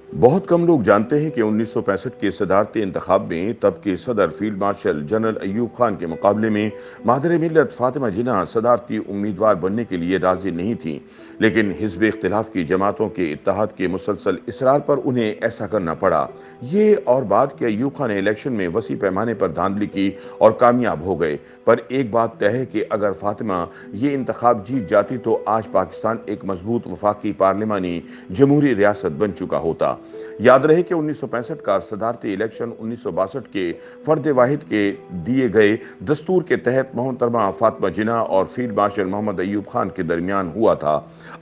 बहुत कम लोग जानते हैं कि 1965 के सदारती इंतखाब में तब के सदर field marshal general Ayub Khan के मुकाबले में मादर मिल्लत फातिमा जिन्ना सदारती उम्मीदवार बनने के लिए राजी नहीं थीं, लेकिन हिज़्ब इख्तिलाफ की जमातों के इत्तेहाद के मुसलसल इसरार पर उन्हें ऐसा करना पड़ा। ये और बात कि अयूब खान ने इलेक्शन में वसी पैमाने पर धांधली की और कामयाब हो गए, पर एक बात तय है कि अगर फातिमा ये इंतखाब जीत जाती तो आज पाकिस्तान एक मजबूत वफाकी पार्लिमानी जमहूरी रियासत बन चुका होता। याद रहे कि 1965 का सदारती इलेक्शन 1962 के फर्द वाहिद के दिए गए दस्तूर के तहत मोहतरमा फातिमा जिन्ना और फील्ड मार्शल मोहम्मद अयूब खान के दरमियान हुआ था।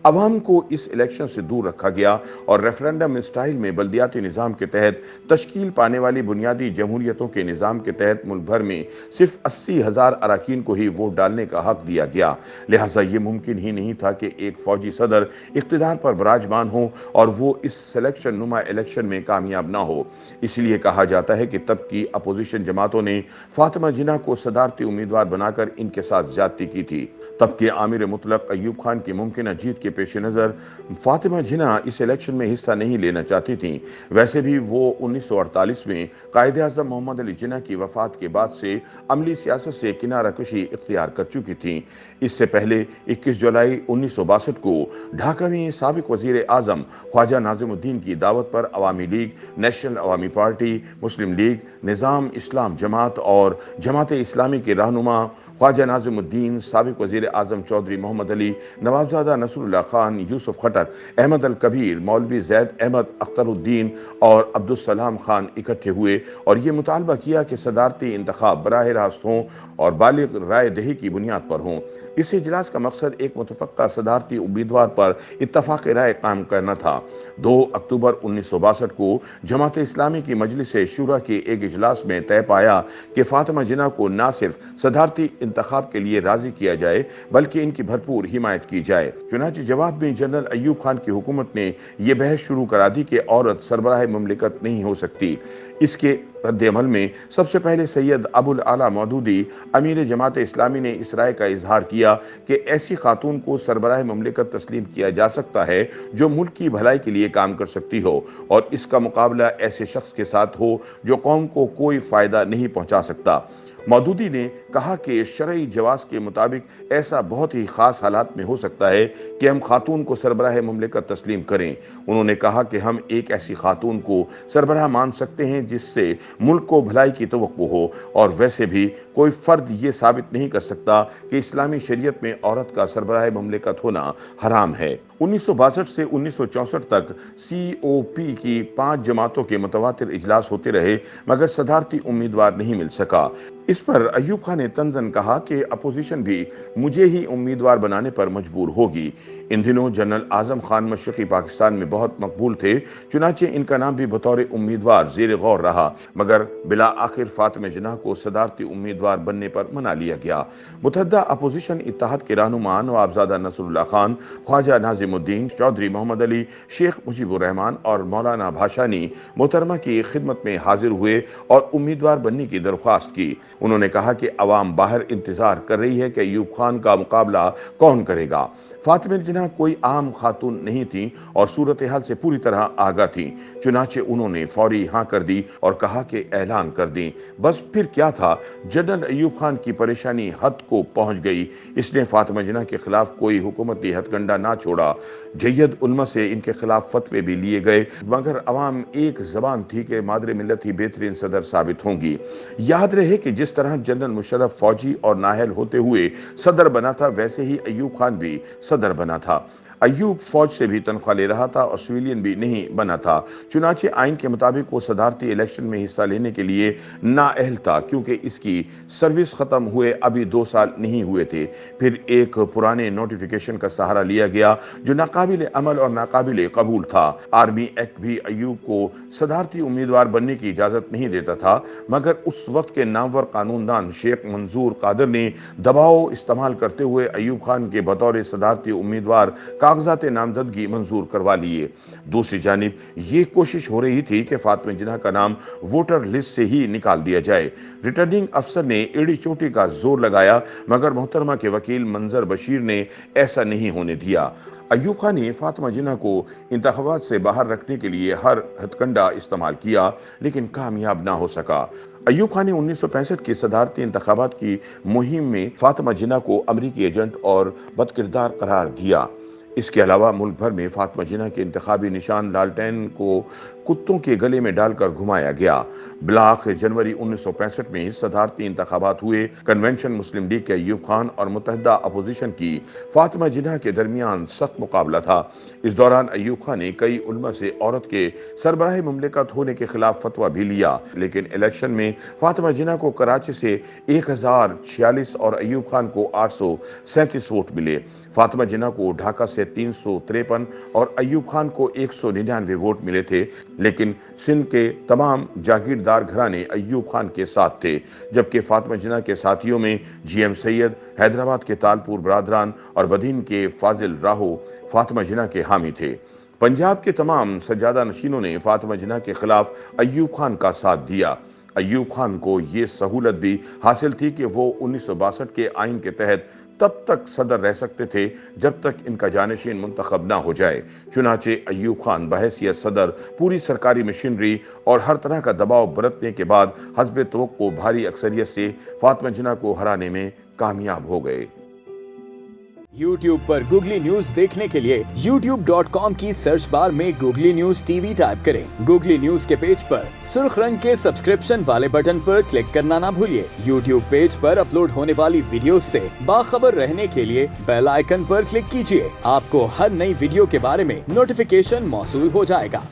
अवाम को इस इलेक्शन से दूर रखा गया और रेफरेंडम स्टाइल में बल्दियाती निज़ाम के तहत तश्कील पाने वाली बुनियादी जमहूरियतों के निज़ाम के तहत मुल्क भर में सिर्फ 80,000 अरकान को ही वोट डालने का हक दिया गया। लिहाजा ये मुमकिन ही नहीं था कि एक फौजी सदर इख्तिदार पर विराजमान हो और वो इस सिलेक्शन नुमा इलेक्शन में कामयाब ना हो। इसलिए कहा जाता है कि तब की अपोजिशन जमातों ने फातिमा जिन्ना को सदारती उम्मीदवार बनाकर इनके साथ ज्यादती की थी। तब के आमिर मुतलक अयूब खान की मुमकिन जीत के पेश नज़र फातिमा जिन्ना इस इलेक्शन में हिस्सा नहीं लेना चाहती थीं। वैसे भी वो 1948 में कायदे आज़म मोहम्मद अली जिन्ना की वफात के बाद से अमली सियासत से किनारा कशी इख्तियार कर चुकी थीं। इससे पहले 21 जुलाई 1962 को ढाका में साबिक वजीर आजम ख्वाजा नाज़िमुद्दीन की दावत पर अवामी लीग, नेशनल अवामी पार्टी, मुस्लिम लीग, निज़ाम इस्लाम जमात और जमात इस्लामी के रहनुमा ख्वाजा नाज़िमुद्दीन, साबिक वजीर आजम चौधरी मोहम्मद अली, नवाबजादा नसरुल्लाह खान, यूसुफ खटक, अहमद अल कबीर, मौलवी जैद अहमद अख्तरुद्दीन और अब्दुलसलाम खान इकट्ठे हुए और ये मुतालबा किया कि सदारती इंतखाब बराह रास्त हों और बालिग राय दही की बुनियाद पर हों। इस इजलास का मकसद एक मुतफ़क्का सदारती उम्मीदवार पर इत्तफ़ाक़ राय कायम करना था। 2 अक्टूबर 1962 को जमात इस्लामी की मजलिस शूरा के एक इजलास में तय पाया कि फातिमा जिन्ना को न सिर्फ सदारती इंतखाब के लिए राजी किया जाए बल्कि इनकी भरपूर हिमायत की जाए। चुनांचे जवाब में जनरल अयूब खान की हुकूमत ने यह बहस शुरू करा दी कि औरत सरबराह मुमलिकत नहीं हो सकती। इसके रद्द-ए-अमल में सबसे पहले सैयद अबुल आला मौदूदी अमीर जमात इस्लामी ने इस राय का इजहार किया कि ऐसी खातून को सरबराह मुमलिकत तस्लीम किया जा सकता है जो मुल्क की भलाई के लिए काम कर सकती हो और इसका मुकाबला ऐसे शख्स के साथ हो जो कौम को कोई फायदा नहीं पहुंचा सकता। मौदूदी ने कहा कि शरई जवाज के मुताबिक ऐसा बहुत ही खास हालात में हो सकता है कि हम खातून को सरबराह मुमलिकत तस्लीम करें। उन्होंने कहा कि हम एक ऐसी खातून को सरबराह मान सकते हैं जिससे मुल्क को भलाई की तवक्को हो और वैसे भी कोई फर्द ये साबित नहीं कर सकता कि इस्लामी शरीयत में औरत का सरबराह मुमलिकत होना हराम है। 1962 से 1964 तक COP की 5 जमातों के मुतवातिर इजलास होते रहे मगर सदारती उम्मीदवार नहीं मिल सका। इस पर अयूब खान ने तंजन कहा कि अपोजिशन भी मुझे ही उम्मीदवार बनाने पर मजबूर होगी। इन दिनों जनरल आजम खान मशरकी पाकिस्तान में बहुत मकबूल थे, चुनांचे इनका नाम भी बतौर उम्मीदवार ज़ेर गौर रहा मगर बिला आखिर फातिमा जिन्ना को सदारती उम्मीदवार बनने पर मना लिया गया। मुतहद्दा अपोजिशन इत्तेहाद के रहनुमा नवाबजादा नसरुल्लाह खान, ख्वाजा नाज़िमुद्दीन, चौधरी मोहम्मद अली, शेख मुजीबुर रहमान और मौलाना भाषानी मोहतरमा की खिदमत में हाजिर हुए और उम्मीदवार बनने की दरख्वास्त की। उन्होंने कहा कि अवाम बाहर इंतजार कर रही है कि अयूब खान का मुकाबला कौन करेगा। फातिमा जिन्ना कोई आम खातून नहीं थी और सूरत हाल से पूरी तरह आगाह थी। चुनाचे उन्होंने फौरी हाँ कर दी और कहा कि ऐलान कर दें। बस फिर क्या था, जनरल अयूब खान की परेशानी हद को पहुंच गई। इसने फातिमा जिन्ना के खिलाफ कोई हुकूमती हथकंडा ना छोड़ा। जय्यद उलमा से इनके खिलाफ फतवे भी लिए गए मगर अवाम एक जबान थी कि मादर मिल्लत ही बेहतरीन सदर साबित होंगी। याद रहे कि जिस तरह जनरल मुशर्रफ फौजी और नाहल होते हुए सदर बना था वैसे ही अयूब खान भी सदर बना था। अयूब फौज से भी तनख्वाह ले रहा था और सिविलियन भी नहीं बना था। चुनांचे आइन के मुताबिक वो सदारती इलेक्शन में हिस्सा लेने के लिए नाअहल था क्योंकि इसकी सर्विस खत्म हुए अभी 2 साल नहीं हुए थे। फिर एक पुराने नोटिफिकेशन का सहारा लिया गया जो नाकाबिल अमल और नाकाबिल कबूल था। आर्मी एक्ट भी अयूब को सदारती उम्मीदवार बनने की इजाजत नहीं देता था मगर उस वक्त के नामवर कानूनदान शेख मंजूर कादर ने दबाव इस्तेमाल करते हुए अयूब खान के बतौर सदारती उम्मीदवार कागजात नामजदगी मंजूर करवा लिए। दूसरी जानिब ये कोशिश हो रही थी कि फातिमा जिन्ना का नाम वोटर लिस्ट से ही निकाल दिया जाए। रिटर्निंग अफसर ने एड़ी चोटी का जोर लगाया मगर मोहतरमा के वकील मंजर बशीर ने ऐसा नहीं होने दिया। अयूब खान ने फातिमा जिन्ना को इंतखाबात से बाहर रखने के लिए हर हथकंडा इस्तेमाल किया, लेकिन कामयाब ना हो सका। अयूब खान ने 1965 के सदारती इंतखाबात की मुहिम में फातिमा जिन्ना को अमरीकी एजेंट और बदकिरदार करार दिया। इसके अलावा मुल्क भर में फातिमा जिन्ना के इंतखाबी निशान लालटेन को कुत्तों के गले में डालकर घुमाया गया। ब्लाक जनवरी 1965 में सदारती इंतखाबात हुए। कन्वेंशन मुस्लिम लीग के अयूब खान और मुत्तहिदा अपोजिशन की फातिमा जिन्ना के दरमियान सख्त मुकाबला था। इस दौरान अयूब खान ने कई उलमा से औरत के सरबराह मुमलिकत होने के खिलाफ फतवा भी लिया, लेकिन इलेक्शन में फातिमा जिन्ना को कराची से 1046 और अयूब खान को 837 वोट मिले। फातिमा जिन्ना को ढाका से 353 और अयूब खान को 199 वोट मिले थे, लेकिन सिंध के तमाम जागीरदार घराने अयूब खान के साथ थे, जबकि फातिमा जिन्ना के साथियों में जीएम सैयद, हैदराबाद के तालपुर बरादरान और बदीन के फाजिल राहो फातिमा जिन्ना के हामी थे। पंजाब के तमाम सज्जादा नशीनों ने फातिमा जिन्ना के खिलाफ अयूब खान का साथ दिया। अयूब खान को ये सहूलत भी हासिल थी कि वो 1962 के आइन के तहत तब तक सदर रह सकते थे जब तक इनका जानशीन मुंतखब ना हो जाए। चुनाचे अयूब खान बहैसियत सदर पूरी सरकारी मशीनरी और हर तरह का दबाव बरतने के बाद हस्ब तवक्को भारी अक्सरियत से फातिमा जिन्ना को हराने में कामयाब हो गए। YouTube पर गूगली न्यूज देखने के लिए youtube.com की सर्च बार में गूगली न्यूज टीवी टाइप करें। गूगली न्यूज के पेज पर सुर्ख रंग के सब्सक्रिप्शन वाले बटन पर क्लिक करना ना भूलिए। YouTube पेज पर अपलोड होने वाली वीडियोस से बाखबर रहने के लिए बेल आइकन पर क्लिक कीजिए। आपको हर नई वीडियो के बारे में नोटिफिकेशन मौसूल हो जाएगा।